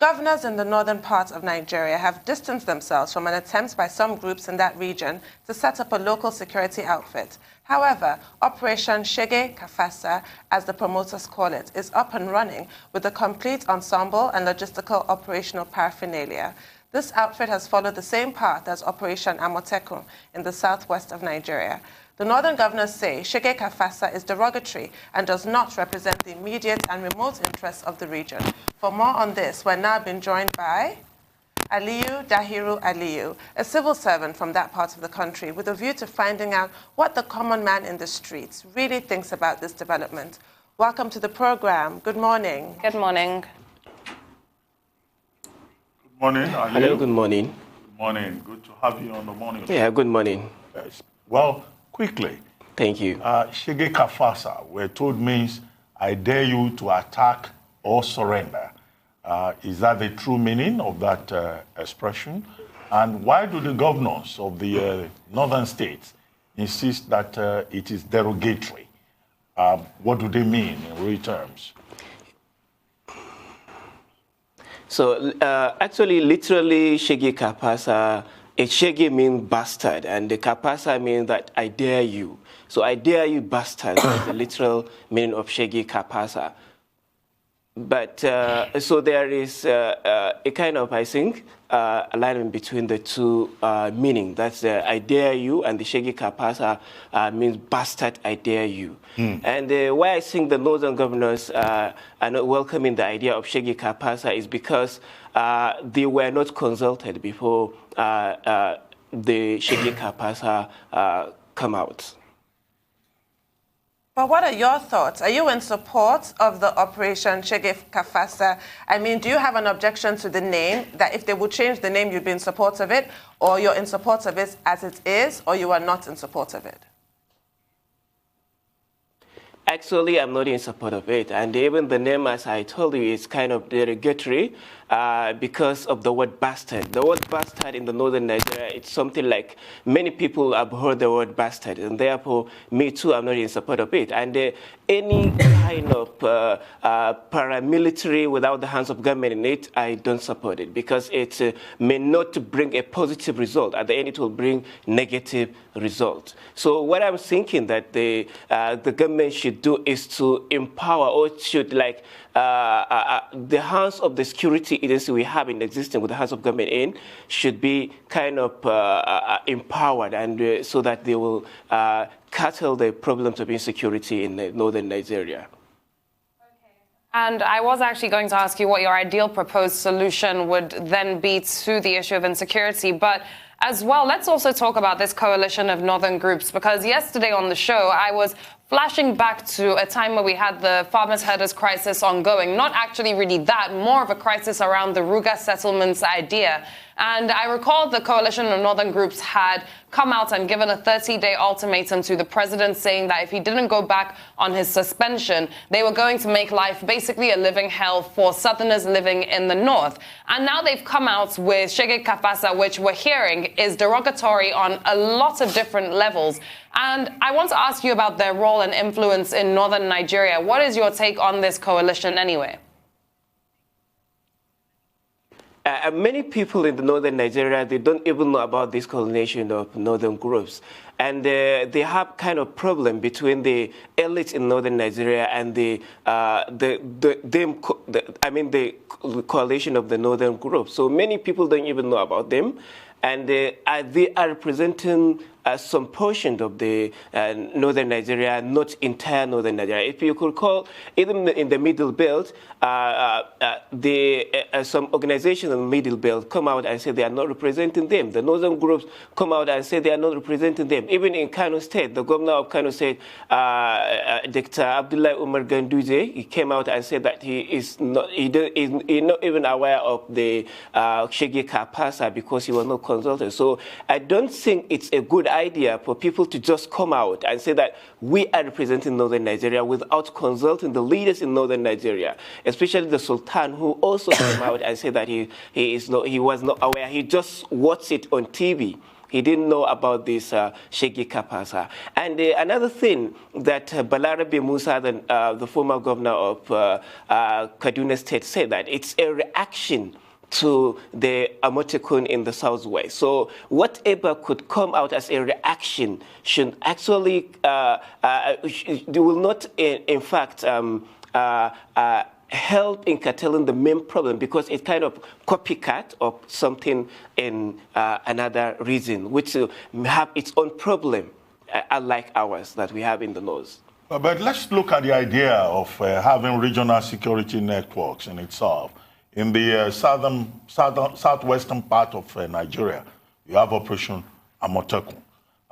Governors in the northern parts of Nigeria have distanced themselves from an attempt by some groups in that region to set up a local security outfit. However, Operation Shege Ka Fasa, as the promoters call it, is up and running with a complete ensemble and logistical operational paraphernalia. This outfit has followed the same path as Operation Amotekun in the southwest of Nigeria. The northern governors say Shege Ka Fasa is derogatory and does not represent the immediate and remote interests of the region. For more on this, we're now being joined by Aliyu Dahiru Aliyu, a civil servant from that part of the country, with a view to finding out what the common man in the streets really thinks about this development. Welcome to the program. Good morning. Good morning. Good morning, Aliyu. Hello, good morning. Good morning. Good to have you on the morning. Yeah, good morning. Yes. Well, quickly. Thank you. Shege Ka Fasa, we're told, means I dare you to attack or surrender. Is that the true meaning of that expression? And why do the governors of the northern states insist that it is derogatory? What do they mean in real terms? So, actually, literally, Shege Ka Fasa, Shege means bastard, and the Ka Fasa means that I dare you. So, I dare you, bastard, is the literal meaning of Shege Ka Fasa. But, so there is a kind of, I think, alignment between the two meaning. That's I dare you, and the Shege Ka Fasa means bastard, I dare you. And why I think the northern governors are not welcoming the idea of Shege Ka Fasa is because they were not consulted before the Shege Ka Fasa come out. But what are your thoughts? Are you in support of the Operation Shege Ka Fasa? I mean, do you have an objection to the name, that if they would change the name, you'd be in support of it, or you're in support of it as it is, or you are not in support of it? Actually, I'm not in support of it. And even the name, as I told you, is kind of derogatory because of the word bastard. The word bastard in the northern Nigeria, it's something like many people have heard the word bastard, and therefore, me too, I'm not in support of it. And any kind of paramilitary without the hands of government in it, I don't support it because it may not bring a positive result. At the end, it will bring negative result. So what I'm thinking that the government should do is to empower, or should like the hands of the security agency we have in existence with the hands of government in should be kind of empowered, and so that they will tackle the problems of insecurity in northern Nigeria. And I was actually going to ask you what your ideal proposed solution would then be to the issue of insecurity. But as well, let's also talk about this coalition of northern groups, because yesterday on the show, I was flashing back to a time where we had the farmers' herders crisis ongoing. Not actually really that, more of a crisis around the Ruga settlements idea. And I recall the coalition of northern groups had come out and given a 30-day ultimatum to the president, saying that if he didn't go back on his suspension, they were going to make life basically a living hell for southerners living in the north. And now they've come out with Shege Ka Fasa, which we're hearing is derogatory on a lot of different levels. And I want to ask you about their role and influence in northern Nigeria. What is your take on this coalition anyway? Many people in the northern Nigeria, they don't even know about this coalition of northern groups. And they have kind of problem between the elites in northern Nigeria and the coalition of the northern groups. So many people don't even know about them. And they are representing some portion of the northern Nigeria, not entire northern Nigeria. If you could recall, even in the Middle Belt, some organizations in the Middle Belt come out and say they are not representing them. The northern groups come out and say they are not representing them. Even in Kano State, the governor of Kano State, Dr. Abdul Umar Ganduje, he came out and said that he is not even aware of the Shege Ka Fasa because he was not consulted. So I don't think it's a good idea for people to just come out and say that we are representing northern Nigeria without consulting the leaders in northern Nigeria, especially the Sultan, who also came out and said that he was not aware. He just watched it on TV. He didn't know about this Shege Ka Fasa. And another thing that Balarabe Musa, the former governor of Kaduna State, said that it's a reaction to the Amotekun in the southwest. So whatever could come out as a reaction should actually, they will not, in fact, help in curtailing the main problem, because it's kind of copycat of something in another region, which have its own problem, unlike ours that we have in the north. But let's look at the idea of having regional security networks in itself. In the southwestern part of Nigeria, you have Operation Amotekun.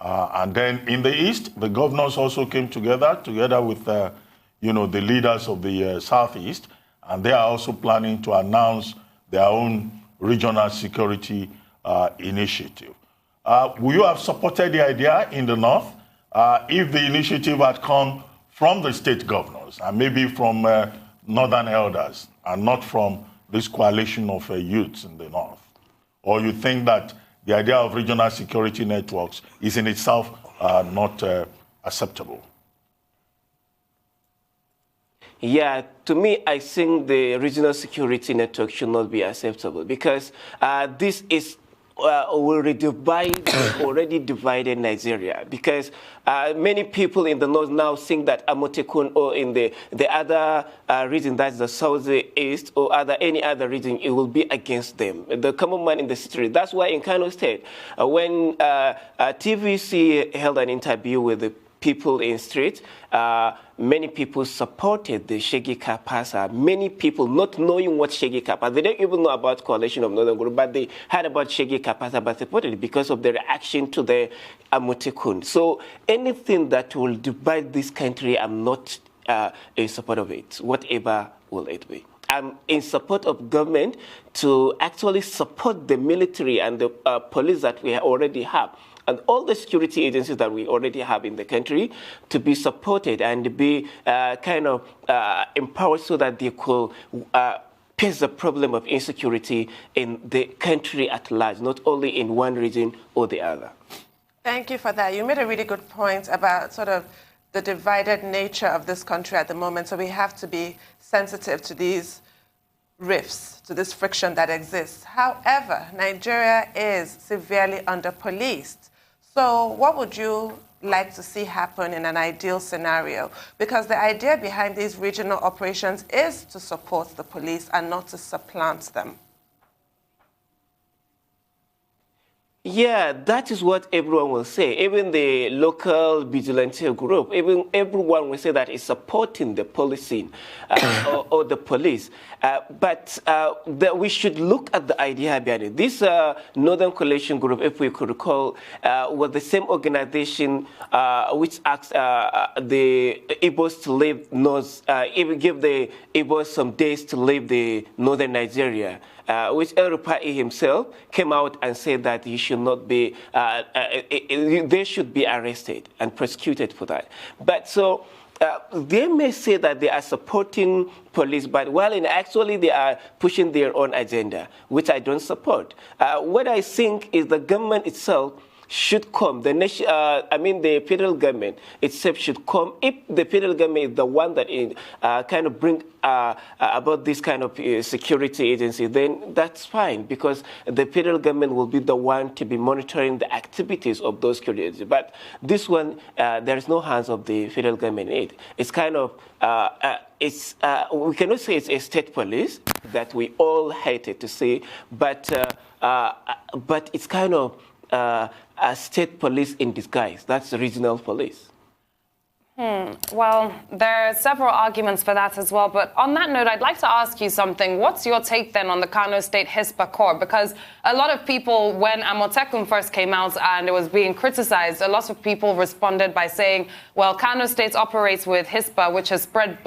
And then in the east, the governors also came together with the leaders of the southeast, and they are also planning to announce their own regional security initiative. Would you have supported the idea in the north if the initiative had come from the state governors and maybe from northern elders and not from this coalition of youths in the north? Or you think that the idea of regional security networks is in itself not acceptable? Yeah, to me, I think the regional security network should not be acceptable, because this is already divided Nigeria, because many people in the north now think that Amotekun, or in the other region, that's the southeast, or any other region, it will be against them, the common man in the street. That's why in Kano State, when TVC held an interview with the people in street, many people supported the Shege Ka Fasa. Many people, not knowing what Shege Ka Fasa, they don't even know about coalition of Northern Group, but they heard about Shege Ka Fasa, but supported it because of the reaction to the Amotekun. So anything that will divide this country, I'm not in support of it, whatever will it be. I'm in support of government to actually support the military and the police that we already have, and all the security agencies that we already have in the country, to be supported and be kind of empowered so that they could face the problem of insecurity in the country at large, not only in one region or the other. Thank you for that. You made a really good point about sort of the divided nature of this country at the moment, so we have to be sensitive to these rifts, to this friction that exists. However, Nigeria is severely under-policed. So what would you like to see happen in an ideal scenario? Because the idea behind these regional operations is to support the police and not to supplant them. Yeah, that is what everyone will say. Even the local vigilante group, even everyone will say that it's supporting the policing or the police. But we should look at the idea behind it. This Northern Coalition Group, if we could recall, was the same organization which asked the Igbos to leave North, even give the Igbos some days to leave the Northern Nigeria. Which El Rufai himself came out and said that he should not be, they should be arrested and prosecuted for that. But so they may say that they are supporting police, but actually they are pushing their own agenda, which I don't support. What I think is the government itself should come, the federal government itself should come. If the federal government is the one that kind of bring about this kind of security agency, then that's fine, because the federal government will be the one to be monitoring the activities of those security agencies. But this one, there is no hands of the federal government in it. It's kind of, we cannot say it's a state police that we all hated to see, but it's kind of a state police in disguise. That's the regional police. Well, there are several arguments for that as well. But on that note, I'd like to ask you something. What's your take then on the Kano State Hispa Corps? Because a lot of people, when Amotekun first came out and it was being criticized, a lot of people responded by saying, well, Kano State operates with Hispa, which has spread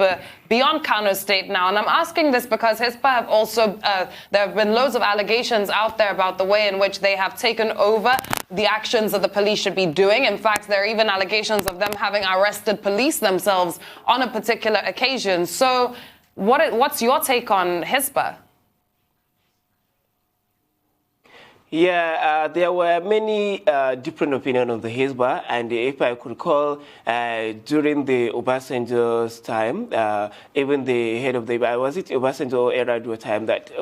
beyond Kano State now. And I'm asking this because Hispa have also, there have been loads of allegations out there about the way in which they have taken over the actions that the police should be doing. In fact, there are even allegations of them having arrested police themselves on a particular occasion. So what's your take on Hispa? Yeah, there were many different opinions on the Hizbah, and if I could recall, during the Obasanjo's time, even the head of the, was it Obasanjo era time that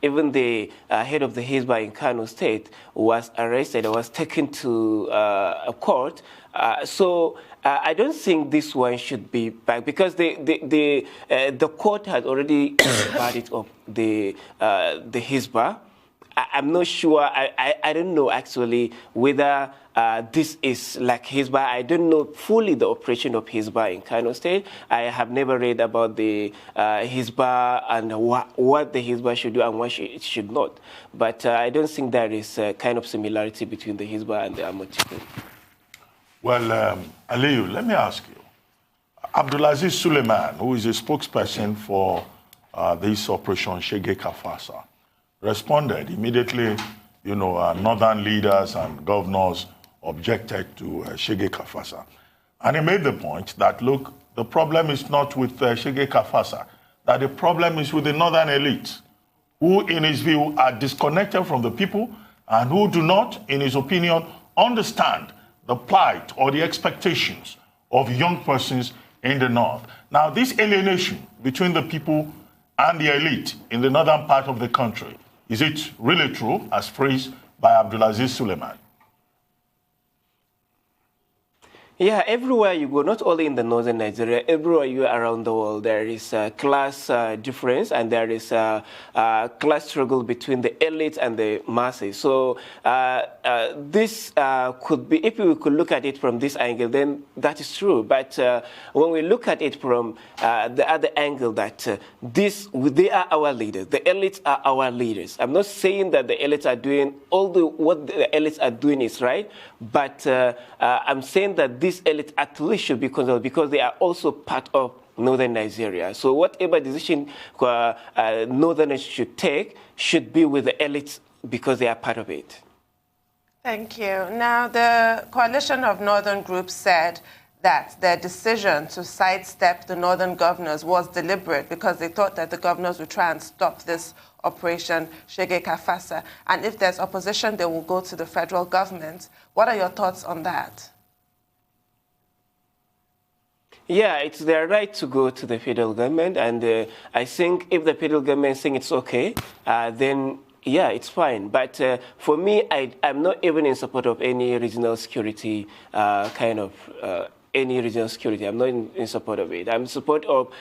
even the head of the Hizbah in Kano State was arrested, was taken to a court. So I don't think this one should be back because the court had already verdict of the Hizbah. I'm not sure. I don't know actually whether this is like Hizbah. I don't know fully the operation of Hizbah in Kano State. I have never read about the Hizbah and what the Hizbah should do and what it should not. But I don't think there is a kind of similarity between the Hizbah and the Amotikun. Well, Aliyu, let me ask you. Aziz Suleman, who is a spokesperson for this operation, Shege Ka Fasa, responded immediately. You know, northern leaders and governors objected to Shege Ka Fasa. And he made the point that, look, the problem is not with Shege Ka Fasa, that the problem is with the northern elites, who, in his view, are disconnected from the people and who do not, in his opinion, understand the plight or the expectations of young persons in the north. Now, this alienation between the people and the elite in the northern part of the country, is it really true, as phrased by Aziz Suleman? Yeah, everywhere you go, not only in the northern Nigeria, everywhere you are around the world, there is a class difference and there is a class struggle between the elites and the masses. So this could be, if we could look at it from this angle, then that is true. But when we look at it from the other angle, that they are our leaders, the elites are our leaders. I'm not saying that the elites are doing what the elites are doing is right, but I'm saying that these elites actually should be considered because they are also part of northern Nigeria. So whatever decision northerners should take should be with the elites because they are part of it. Thank you. Now, the coalition of northern groups said that their decision to sidestep the northern governors was deliberate because they thought that the governors would try and stop this operation, Shege Ka Fasa. And if there's opposition, they will go to the federal government. What are your thoughts on that? Yeah, it's their right to go to the federal government, and I think if the federal government is saying it's okay, then yeah, it's fine. But for me, I'm not even in support of any regional security any regional security. I'm not in support of it. I'm in support of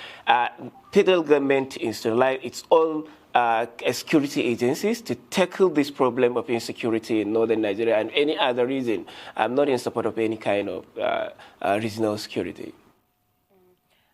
federal government to install its own security agencies to tackle this problem of insecurity in northern Nigeria and any other region. I'm not in support of any kind of regional security.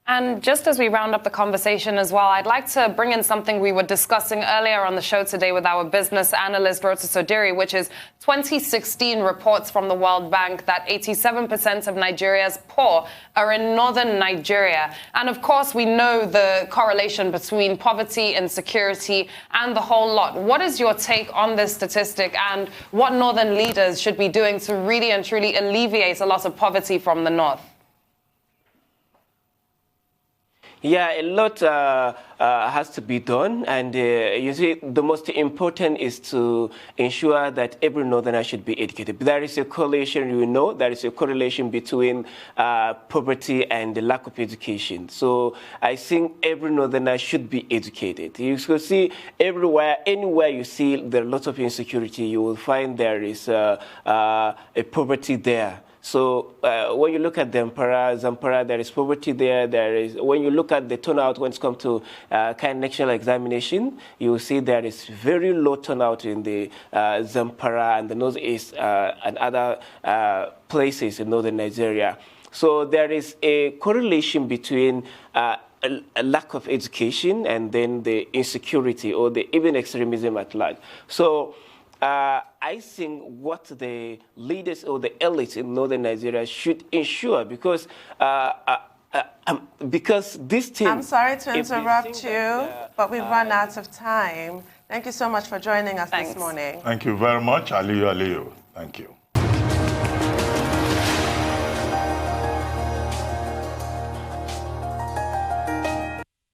And just as we round up the conversation as well, I'd like to bring in something we were discussing earlier on the show today with our business analyst, Rota Sodiri, which is 2016 reports from the World Bank that 87% of Nigeria's poor are in northern Nigeria. And of course, we know the correlation between poverty, insecurity, and the whole lot. What is your take on this statistic and what northern leaders should be doing to really and truly alleviate a lot of poverty from the north? Yeah, a lot has to be done, and you see, the most important is to ensure that every northerner should be educated. There is a correlation, you know, there is a correlation between poverty and the lack of education. So I think every northerner should be educated. You should see everywhere, anywhere you see there are lots of insecurity, you will find there is a poverty there. So when you look at Zamfara, there is poverty there. When you look at the turnout when it comes to kind of national examination, you will see there is very low turnout in the Zamfara and the Northeast and other places in northern Nigeria. So there is a correlation between a lack of education and then the insecurity or the even extremism at large. So I think what the leaders or the elites in northern Nigeria should ensure, because this team... I'm sorry to interrupt you, but we've run out of time. Thank you so much for joining us this morning. Thank you very much, Aliyu. Thank you.